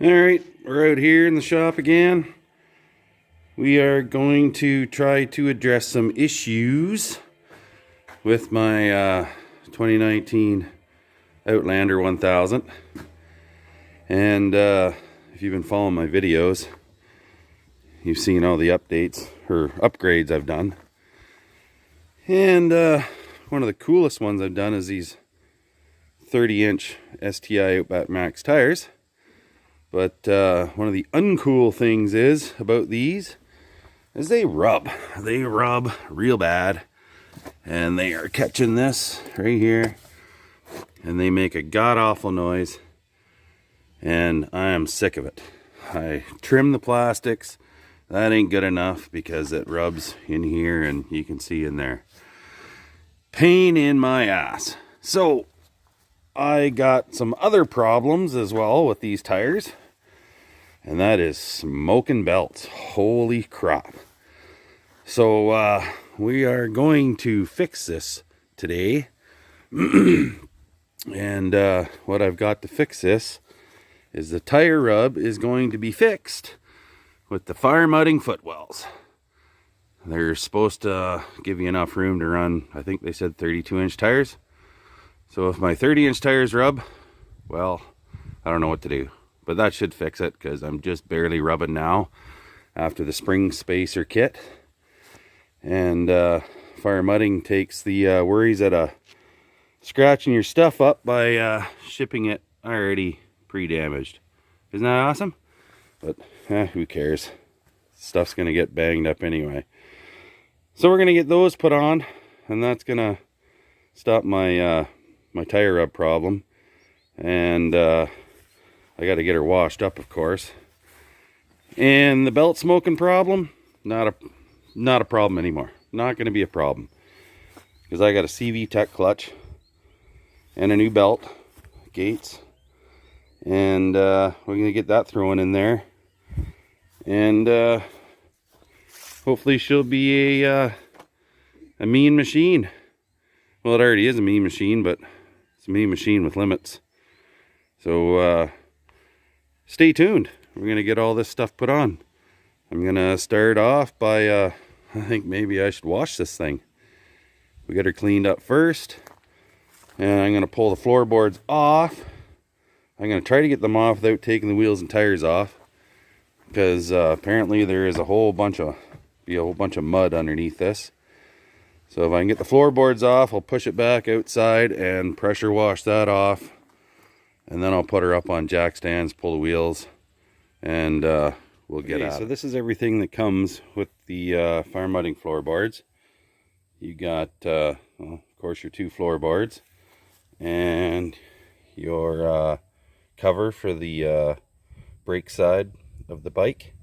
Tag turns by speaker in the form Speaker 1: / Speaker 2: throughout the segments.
Speaker 1: Alright, we're out here in the shop again. We are going to try to address some issues with my 2019 Outlander 1000. And if you've been following my videos, you've seen all the updates or upgrades I've done. And one of the coolest ones I've done is these 30-inch STI Outback Max tires. But one of the uncool things about these is they rub. They rub real bad. And they are catching this right here. And they make a god-awful noise. And I am sick of it. I trim the plastics. That ain't good enough because it rubs in here and you can see in there. Pain in my ass. So I got some other problems as well with these tires, and that is smoking belts. Holy crap. So we are going to fix this today. And what I've got to fix this is the tire rub is going to be fixed with the Farmudding footwells. They're supposed to give you enough room to run, I think they said 32-inch tires. So if my 30-inch tires rub, well, I don't know what to do. But that should fix it because I'm just barely rubbing now after the spring spacer kit. And Farmudding takes the worries out of scratching your stuff up by shipping it already pre-damaged. Isn't that awesome? But who cares? Stuff's going to get banged up anyway. So we're going to get those put on, and that's going to stop my my tire rub problem. And I got to get her washed up, of course. And the belt smoking problem, not a problem anymore. Not going to be a problem because I got a CV Tech clutch and a new belt, gates, and we're going to get that thrown in there. And hopefully she'll be a mean machine. Well, it already is a mean machine, but it's a mean machine with limits. So stay tuned. We're going to get all this stuff put on. I'm going to start off by, I think maybe I should wash this thing. We get her cleaned up first. And I'm going to pull the floorboards off. I'm going to try to get them off without taking the wheels and tires off. Because apparently there is a whole bunch of mud underneath this. So if I can get the floorboards off, I'll push it back outside and pressure wash that off. And then I'll put her up on jack stands, pull the wheels, and we'll get at it. So this is everything that comes with the Farmudding floorboards. You got, well, of course, your two floorboards and your cover for the brake side of the bike,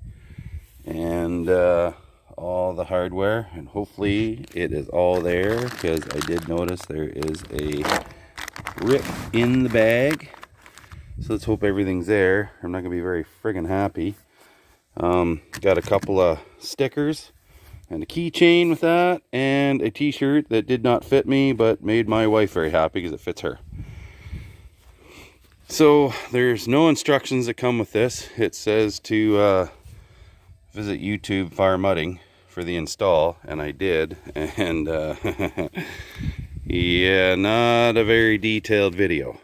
Speaker 1: and all the hardware, and hopefully it is all there because I did notice there is a rip in the bag. So let's hope everything's there. I'm not gonna be very friggin' happy. Got a couple of stickers and a keychain with that, and a t-shirt that did not fit me but made my wife very happy because it fits her. So there's no instructions that come with this. It says to visit YouTube Farmudding for the install, and I did, and yeah, not a very detailed video.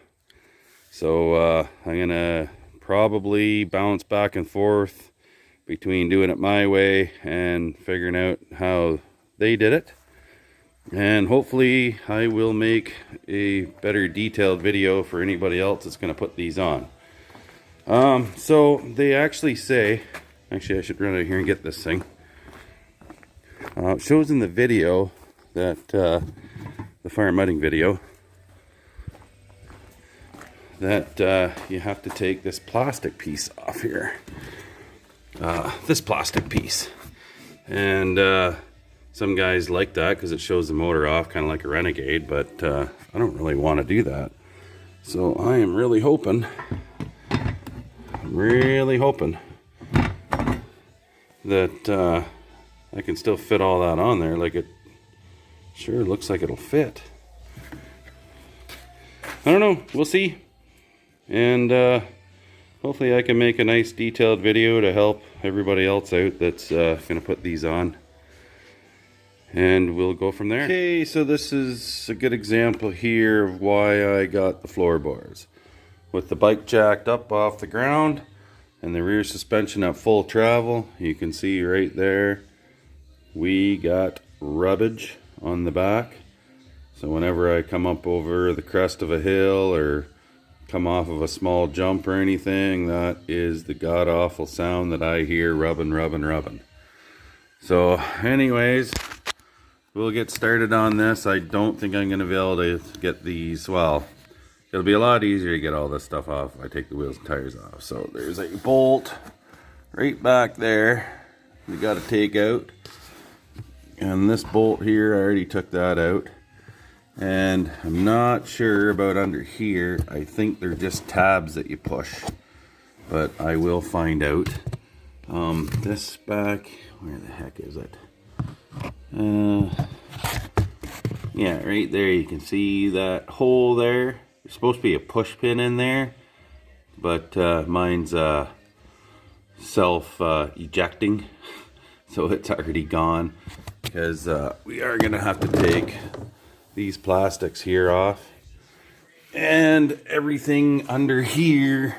Speaker 1: So I'm gonna probably bounce back and forth between doing it my way and figuring out how they did it, and hopefully I will make a better detailed video for anybody else that's going to put these on. So they actually say, actually I should run out here and get this thing. It shows in the video that the Farmudding video that you have to take this plastic piece off here. This plastic piece, and some guys like that because it shows the motor off, kind of like a Renegade, but I don't really want to do that. So I am really hoping that I can still fit all that on there. Like, it sure looks like it'll fit. I don't know, we'll see. And hopefully I can make a nice detailed video to help everybody else out that's gonna put these on, and we'll go from there. Okay, so this is a good example here of why I got the floorboards. With the bike jacked up off the ground and the rear suspension at full travel, you can see right there we got rubbage on the back. So whenever I come up over the crest of a hill or come off of a small jump or anything, that is the god-awful sound that I hear, rubbing, rubbing, rubbing. So anyways, we'll get started on this. I don't think I'm going to be able to get these, well, it'll be a lot easier to get all this stuff off if I take the wheels and tires off. So there's a bolt right back there we got to take out. And this bolt here, I already took that out. And I'm not sure about under here. I think they're just tabs that you push, but I will find out. This back, where the heck is it? Yeah, right there you can see that hole there. There's supposed to be a push pin in there, but mine's self-ejecting, so it's already gone, because we are gonna have to take these plastics here off, and everything under here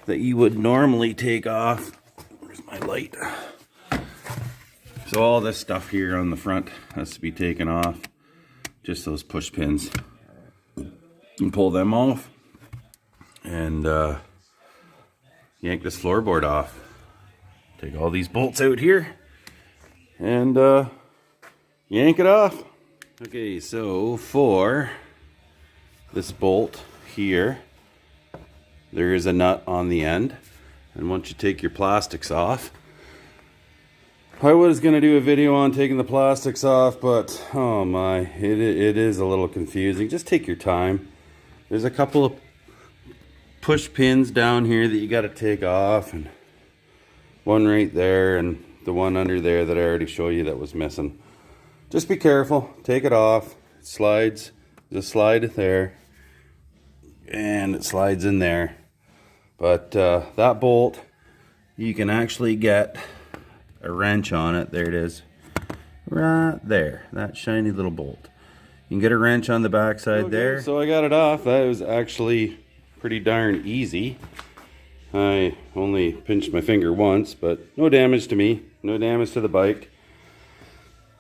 Speaker 1: that you would normally take off. Where's my light? So all this stuff here on the front has to be taken off, just those push pins. And pull them off and yank this floorboard off. Take all these bolts out here and yank it off. Okay, so for this bolt here, there is a nut on the end, and once you take your plastics off, I was going to do a video on taking the plastics off, but oh my, it is a little confusing. Just take your time. There's a couple of push pins down here that you got to take off, and one right there and the one under there that I already showed you that was missing. Just be careful, take it off. It slides, there's a slide there, and it slides in there. But that bolt, you can actually get a wrench on it. There it is, right there, that shiny little bolt. You can get a wrench on the back side there. So I got it off. That was actually pretty darn easy. I only pinched my finger once, but no damage to me, no damage to the bike.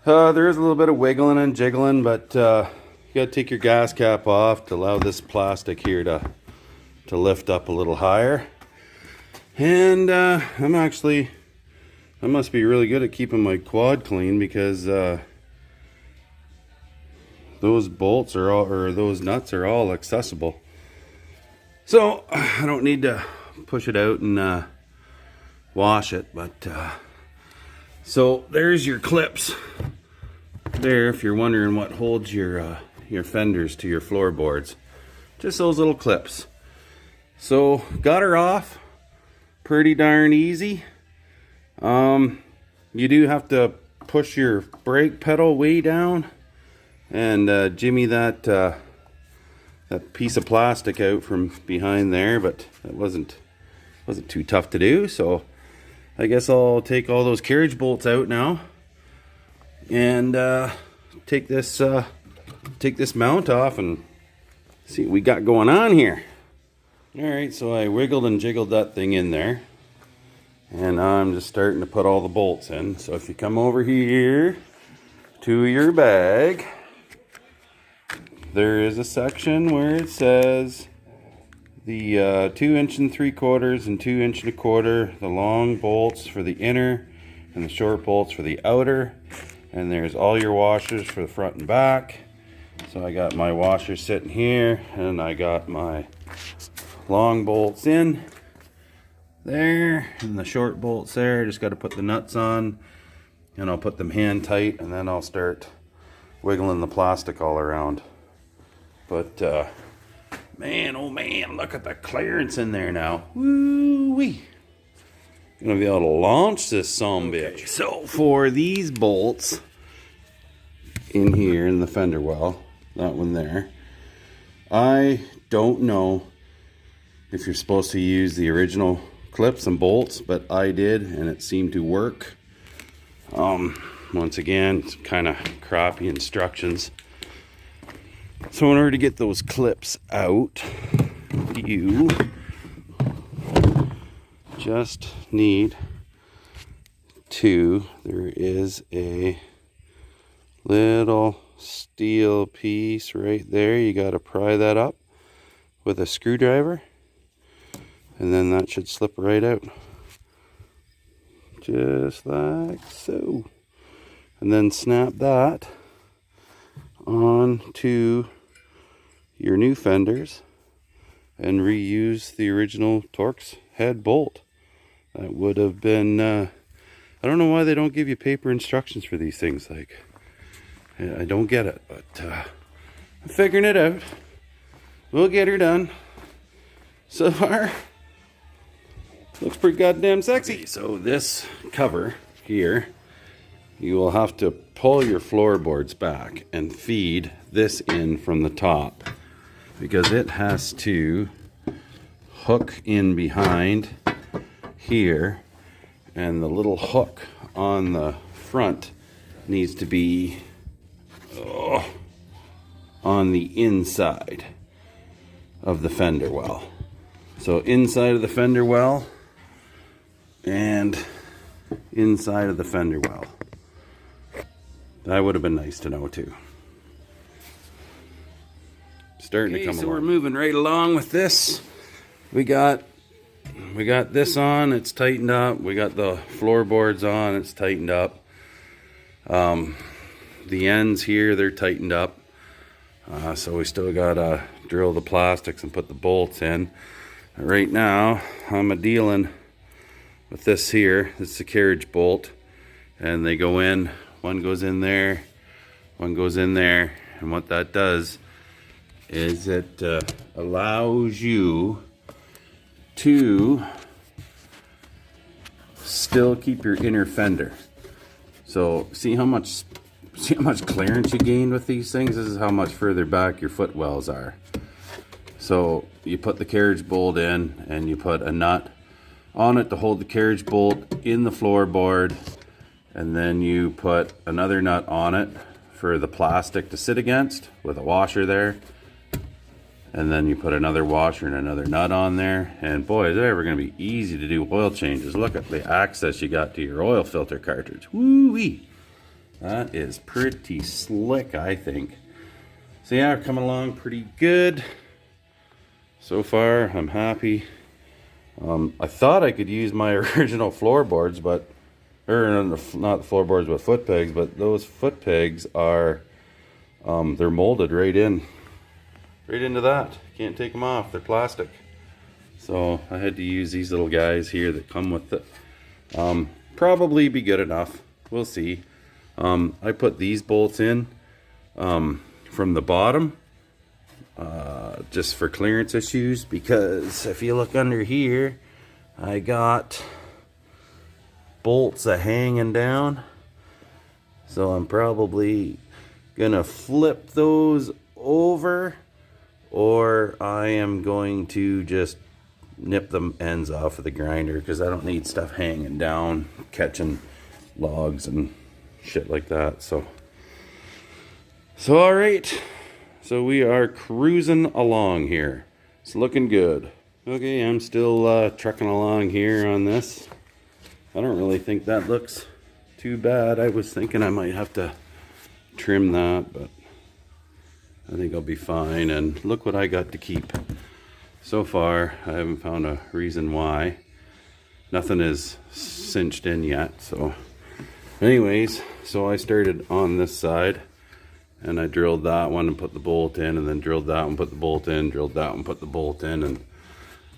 Speaker 1: There is a little bit of wiggling and jiggling, but you got to take your gas cap off to allow this plastic here to lift up a little higher. And I must be really good at keeping my quad clean, because those bolts are all, or those nuts are all accessible. So I don't need to push it out and wash it, but so there's your clips there, if you're wondering what holds your fenders to your floorboards. Just those little clips. So got her off pretty darn easy. You do have to push your brake pedal way down and jimmy that piece of plastic out from behind there, but that wasn't too tough to do. So I guess I'll take all those carriage bolts out now and take this mount off and see what we got going on here. Alright, so I wiggled and jiggled that thing in there, and I'm just starting to put all the bolts in. So if you come over here to your bag, there is a section where it says the 2 3/4 and 2 1/4, the long bolts for the inner and the short bolts for the outer. And there's all your washers for the front and back. So I got my washers sitting here, and I got my long bolts in there and the short bolts there. Just got to put the nuts on, and I'll put them hand tight, and then I'll start wiggling the plastic all around. But man, oh man, look at the clearance in there now. Woo-wee. Gonna be able to launch this sumbitch. Okay, so for these bolts in here in the fender well, that one there, I don't know if you're supposed to use the original clips and bolts, but I did and it seemed to work. Once again, it's kind of crappy instructions. So in order to get those clips out, you just need to, there is a little steel piece right there. You got to pry that up with a screwdriver, and then that should slip right out. Just like so. And then snap that onto your new fenders and reuse the original Torx head bolt. That would have been, I don't know why they don't give you paper instructions for these things. Like, I don't get it, but I'm figuring it out. We'll get her done. So far, looks pretty goddamn sexy. Okay, so this cover here, you will have to pull your floorboards back and feed this in from the top, because it has to hook in behind here, and the little hook on the front needs to be on the inside of the fender well. So inside of the fender well and inside of the fender well. That would have been nice to know too. Starting to come along. So we're moving right along with this. We got this on, it's tightened up. We got the floorboards on, it's tightened up. The ends here, they're tightened up. So we still gotta drill the plastics and put the bolts in. Right now, I'm dealing with this here. This is a carriage bolt, and they go in. One goes in there, one goes in there, and what that does is it allows you to still keep your inner fender. So see how much clearance you gained with these things? This is how much further back your footwells are. So you put the carriage bolt in and you put a nut on it to hold the carriage bolt in the floorboard, and then you put another nut on it for the plastic to sit against with a washer there, and then you put another washer and another nut on there, and boy, is it ever going to be easy to do oil changes. Look at the access you got to your oil filter cartridge. Woo-wee! That is pretty slick, I think. So yeah, we're coming along pretty good. So far, I'm happy. I thought I could use my original floorboards, but, or not the floorboards, but foot pegs, but those foot pegs are, they're molded right into that. Can't take them off, they're plastic. So I had to use these little guys here that come with it. Probably be good enough, we'll see. I put these bolts in from the bottom just for clearance issues, because if you look under here, I got bolts hanging down, so I'm probably gonna flip those over, or I am going to just nip the ends off of the grinder, because I don't need stuff hanging down catching logs and shit like that. So all right, so we are cruising along here. It's looking good. Okay, I'm still trucking along here on this. I don't really think that looks too bad. I was thinking I might have to trim that, but I think I'll be fine. And look what I got to keep. So far, I haven't found a reason why. Nothing is cinched in yet, so anyways, so I started on this side, and I drilled that one and put the bolt in, and then drilled that one, put the bolt in, drilled that one, put the bolt in, and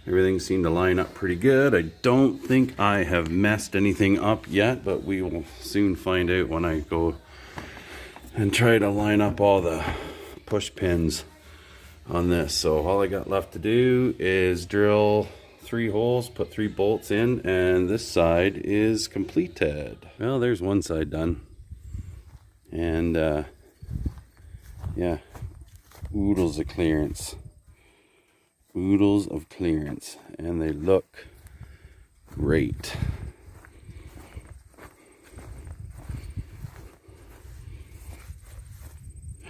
Speaker 1: everything seemed to line up pretty good. I don't think I have messed anything up yet, but we will soon find out when I go and try to line up all the push pins on this. So all I got left to do is drill 3 holes, put 3 bolts in, and this side is completed. Well, there's one side done, and yeah, oodles of clearance. Oodles of clearance, and they look great.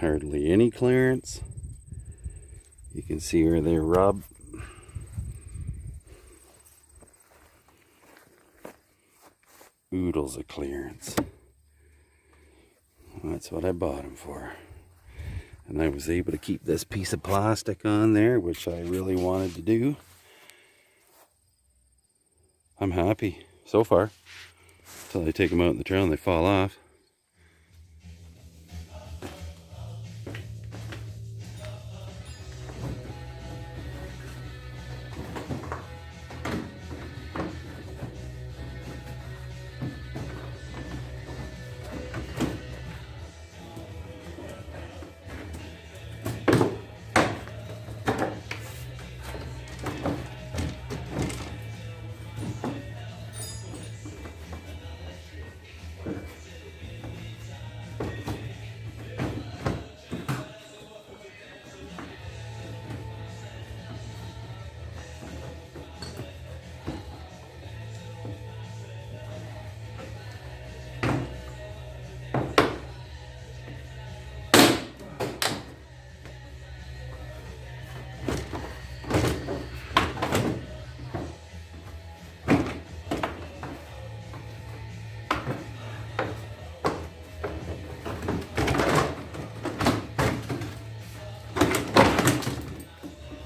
Speaker 1: Hardly any clearance. You can see where they rub. Oodles of clearance. That's what I bought them for. And I was able to keep this piece of plastic on there, which I really wanted to do. I'm happy so far. Until I take them out in the trail and they fall off.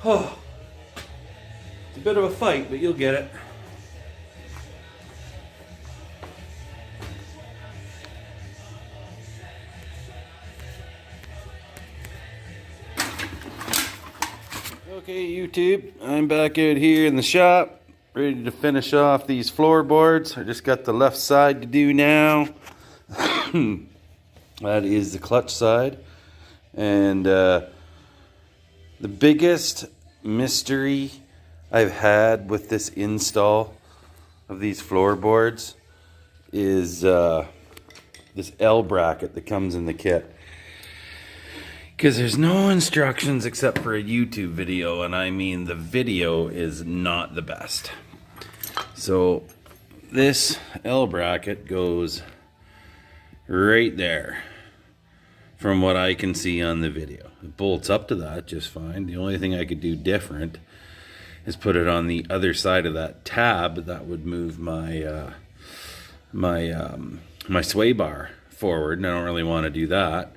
Speaker 1: Oh, it's a bit of a fight, but you'll get it. Okay, YouTube, I'm back out here in the shop, ready to finish off these floorboards. I just got the left side to do now. That is the clutch side. And the biggest mystery I've had with this install of these floorboards is this L bracket that comes in the kit. Because there's no instructions except for a YouTube video, and I mean the video is not the best. So this L bracket goes right there from what I can see on the video. It bolts up to that just fine. The only thing I could do different is put it on the other side of that tab. That would move my my sway bar forward, and I don't really want to do that.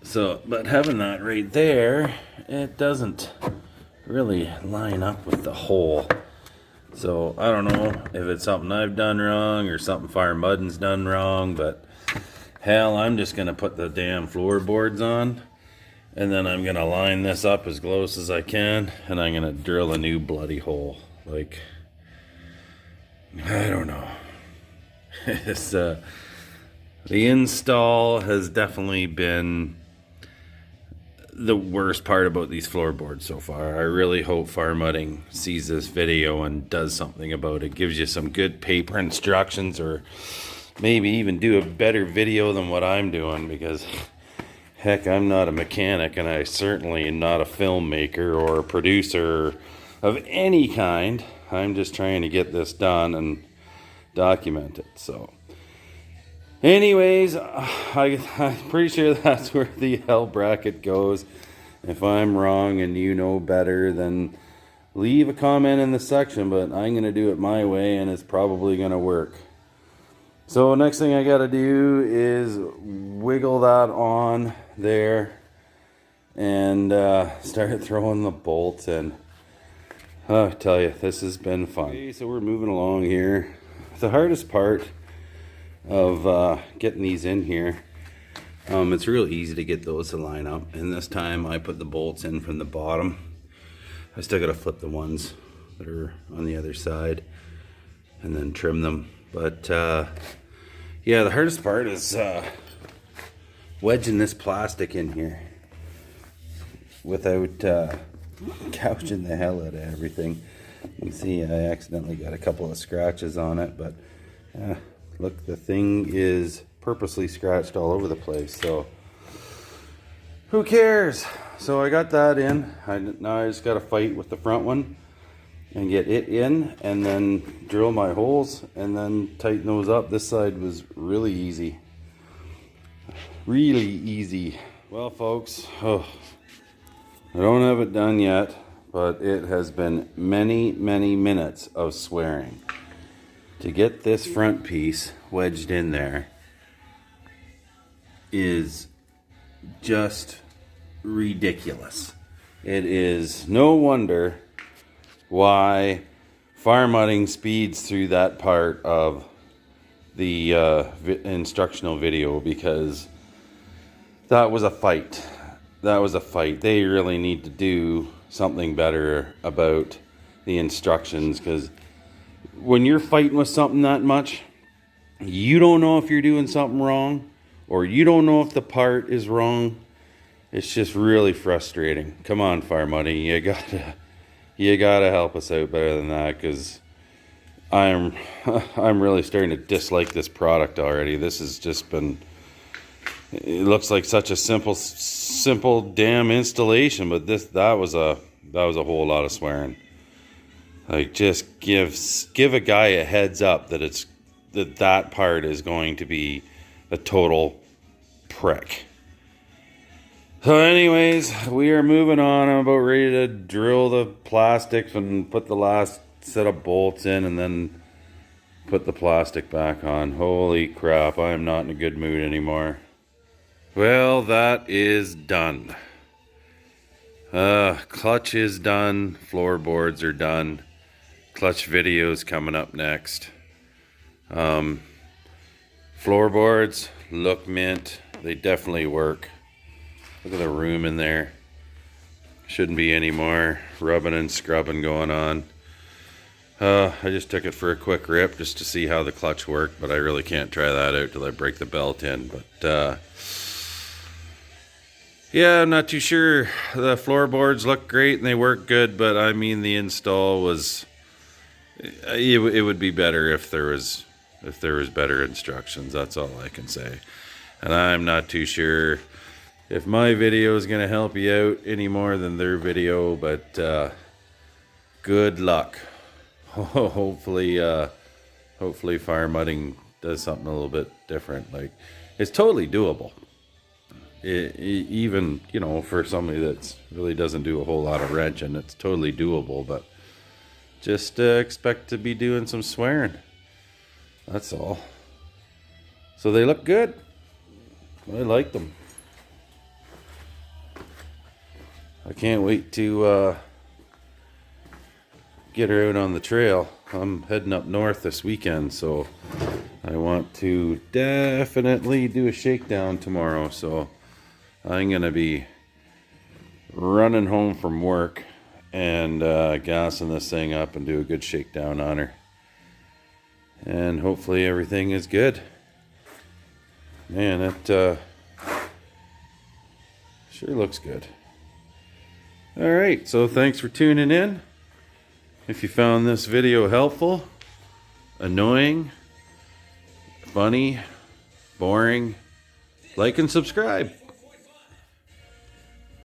Speaker 1: So, but having that right there, it doesn't really line up with the hole. So I don't know if it's something I've done wrong or something Farmudding's done wrong, but hell, I'm just gonna put the damn floorboards on, and then I'm gonna line this up as close as I can, and I'm gonna drill a new bloody hole. Like, I don't know. It's the install has definitely been the worst part about these floorboards so far. I really hope Farmudding sees this video and does something about it. Gives you some good paper instructions, or maybe even do a better video than what I'm doing, because heck, I'm not a mechanic, and I certainly am not a filmmaker or a producer of any kind. I'm just trying to get this done and document it. So anyways, I'm pretty sure that's where the L bracket goes. If I'm wrong and you know better, then leave a comment in the section, but I'm going to do it my way, and it's probably going to work. So next thing I got to do is wiggle that on there and start throwing the bolts in. I tell you, this has been fun. Okay, so we're moving along here. The hardest part of getting these in here, it's real easy to get those to line up, and this time I put the bolts in from the bottom. I still got to flip the ones that are on the other side and then trim them, but yeah, the hardest part is wedging this plastic in here without gouging the hell out of everything. You can see I accidentally got a couple of scratches on it, but look, the thing is purposely scratched all over the place. So who cares? So I got that in. Now I just got to fight with the front one and get it in, and then drill my holes and then tighten those up. This side was really easy. Really easy. Well, folks, I don't have it done yet, but it has been many minutes of swearing to get this front piece wedged in there. Is just ridiculous. It is no wonder why Farmudding speeds through that part of the instructional video, because that was a fight. That was a fight. They really need to do something better about the instructions, because when you're fighting with something that much, you don't know if you're doing something wrong, or you don't know if the part is wrong. It's just really frustrating. Come on, Farmudding, you gotta help us out better than that, because I'm really starting to dislike this product already. This has just been, it looks like such a simple damn installation, but that was a whole lot of swearing. Like, just give a guy a heads up that that part is going to be a total prick. So anyways, we are moving on. I'm about ready to drill the plastics and put the last set of bolts in, and then put the plastic back on. Holy crap, I am not in a good mood anymore. Well, that is done. Clutch is done. Floorboards are done. Clutch video's coming up next. Floorboards look mint. They definitely work. Look at the room in there. Shouldn't be any more rubbing and scrubbing going on. I just took it for a quick rip just to see how the clutch worked, but I really can't try that out till I break the belt in. But yeah, I'm not too sure. The floorboards look great and they work good, but I mean, the install was, it would be better if there was better instructions. That's all I can say. And I'm not too sure if my video is going to help you out any more than their video, but good luck. Hopefully Farmudding does something a little bit different. Like, it's totally doable. Even, you know, for somebody that really doesn't do a whole lot of wrenching, it's totally doable, but just expect to be doing some swearing. That's all. So they look good. I like them. I can't wait to get her out on the trail. I'm heading up north this weekend, so I want to definitely do a shakedown tomorrow. So I'm gonna be running home from work and gassing this thing up and do a good shakedown on her. And hopefully everything is good. Man, it sure looks good. Alright, so thanks for tuning in. If you found this video helpful, annoying, funny, boring, like and subscribe.